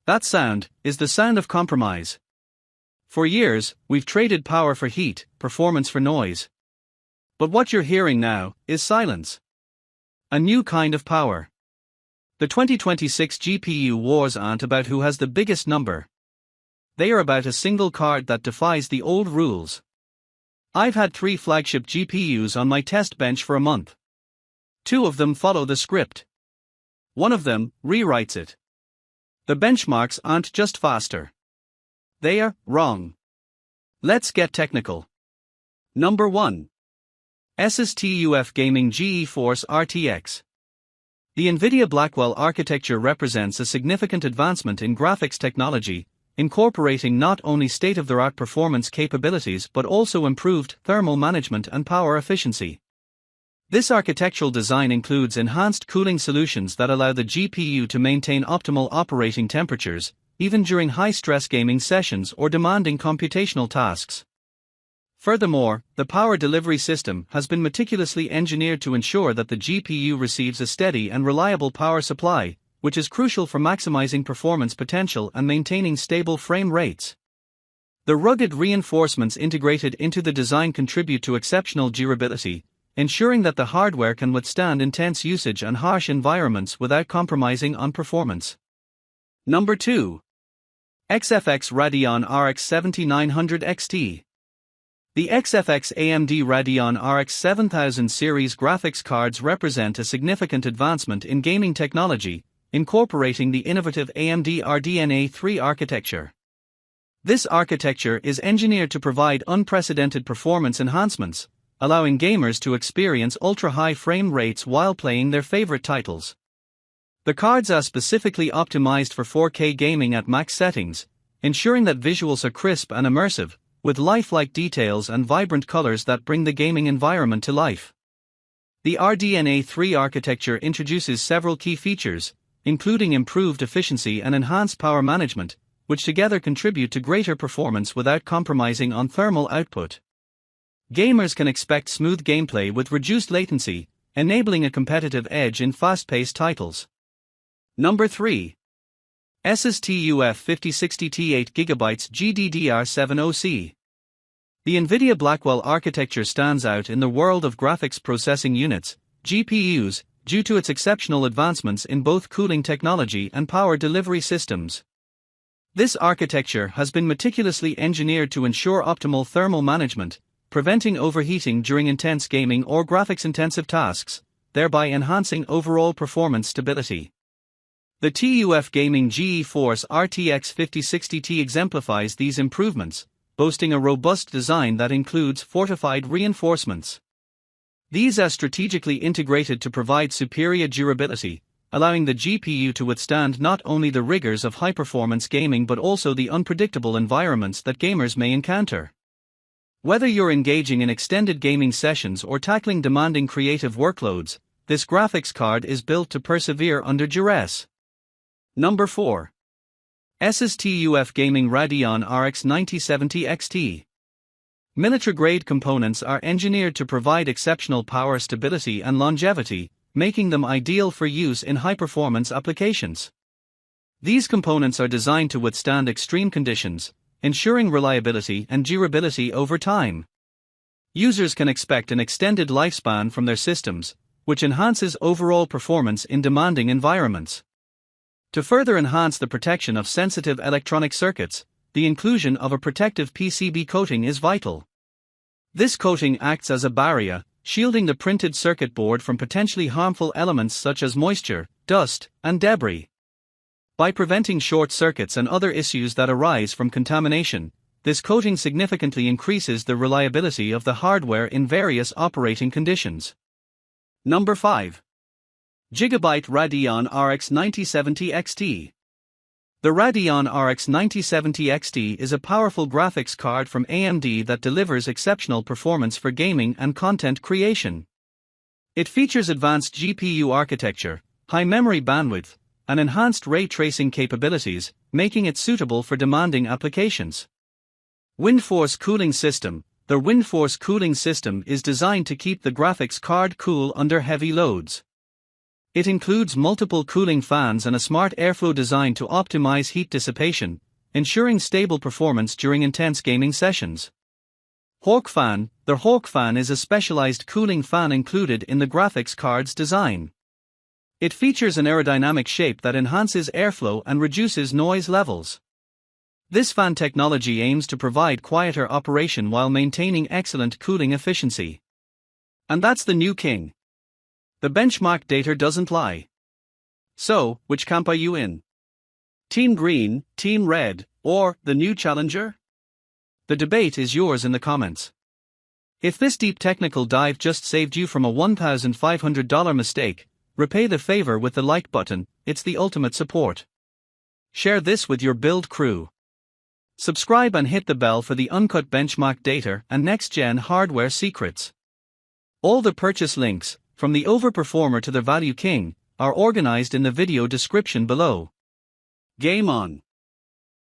That sound is the sound of compromise. For years, we've traded power for heat, performance for noise. But what you're hearing now is silence. A new kind of power. The 2026 GPU wars aren't about who has the biggest number. They are about a single card that defies the old rules. I've had 3 flagship GPUs on my test bench for a month. 2 of them follow the script. One of them rewrites it. The benchmarks aren't just faster. They are wrong. Let's get technical. Number 1. ASUS TUF Gaming GeForce RTX. The NVIDIA Blackwell architecture represents a significant advancement in graphics technology, incorporating not only state-of-the-art performance capabilities but also improved thermal management and power efficiency. This architectural design includes enhanced cooling solutions that allow the GPU to maintain optimal operating temperatures, even during high-stress gaming sessions or demanding computational tasks. Furthermore, the power delivery system has been meticulously engineered to ensure that the GPU receives a steady and reliable power supply, which is crucial for maximizing performance potential and maintaining stable frame rates. The rugged reinforcements integrated into the design contribute to exceptional durability, ensuring that the hardware can withstand intense usage and harsh environments without compromising on performance. Number 2. XFX Radeon RX 7900 XT. The XFX AMD Radeon RX 7000 series graphics cards represent a significant advancement in gaming technology, incorporating the innovative AMD RDNA 3 architecture. This architecture is engineered to provide unprecedented performance enhancements, allowing gamers to experience ultra-high frame rates while playing their favorite titles. The cards are specifically optimized for 4K gaming at max settings, ensuring that visuals are crisp and immersive, with lifelike details and vibrant colors that bring the gaming environment to life. The RDNA 3 architecture introduces several key features, including improved efficiency and enhanced power management, which together contribute to greater performance without compromising on thermal output. Gamers can expect smooth gameplay with reduced latency, enabling a competitive edge in fast-paced titles. Number 3. ASUS TUF 5060T 8GB GDDR7 OC. The NVIDIA Blackwell architecture stands out in the world of graphics processing units, GPUs, due to its exceptional advancements in both cooling technology and power delivery systems. This architecture has been meticulously engineered to ensure optimal thermal management, preventing overheating during intense gaming or graphics-intensive tasks, thereby enhancing overall performance stability. The TUF Gaming GeForce RTX 5060T exemplifies these improvements, boasting a robust design that includes fortified reinforcements. These are strategically integrated to provide superior durability, allowing the GPU to withstand not only the rigors of high-performance gaming but also the unpredictable environments that gamers may encounter. Whether you're engaging in extended gaming sessions or tackling demanding creative workloads, this graphics card is built to persevere under duress. Number 4. ASUS TUF Gaming Radeon RX 9070 XT. Military-grade components are engineered to provide exceptional power stability and longevity, making them ideal for use in high-performance applications. These components are designed to withstand extreme conditions, ensuring reliability and durability over time. Users can expect an extended lifespan from their systems, which enhances overall performance in demanding environments. To further enhance the protection of sensitive electronic circuits, the inclusion of a protective PCB coating is vital. This coating acts as a barrier, shielding the printed circuit board from potentially harmful elements such as moisture, dust, and debris. By preventing short circuits and other issues that arise from contamination, this coating significantly increases the reliability of the hardware in various operating conditions. Number 5. GIGABYTE Radeon RX 9070 XT. The Radeon RX 9070 XT is a powerful graphics card from AMD that delivers exceptional performance for gaming and content creation. It features advanced GPU architecture, high memory bandwidth, and enhanced ray tracing capabilities, making it suitable for demanding applications. WindForce Cooling System. The WindForce cooling system is designed to keep the graphics card cool under heavy loads. It includes multiple cooling fans and a smart airflow design to optimize heat dissipation, ensuring stable performance during intense gaming sessions. Hawk Fan. The Hawk Fan is a specialized cooling fan included in the graphics card's design. It features an aerodynamic shape that enhances airflow and reduces noise levels. This fan technology aims to provide quieter operation while maintaining excellent cooling efficiency. And that's the new king. The benchmark data doesn't lie. So, which camp are you in? Team Green, Team Red, or the new challenger? The debate is yours in the comments. If this deep technical dive just saved you from a $1,500 mistake, repay the favor with the like button. It's the ultimate support. Share this with your build crew. Subscribe and hit the bell for the uncut benchmark data and next-gen hardware secrets. All the purchase links, from the overperformer to the value king, are organized in the video description below. Game on!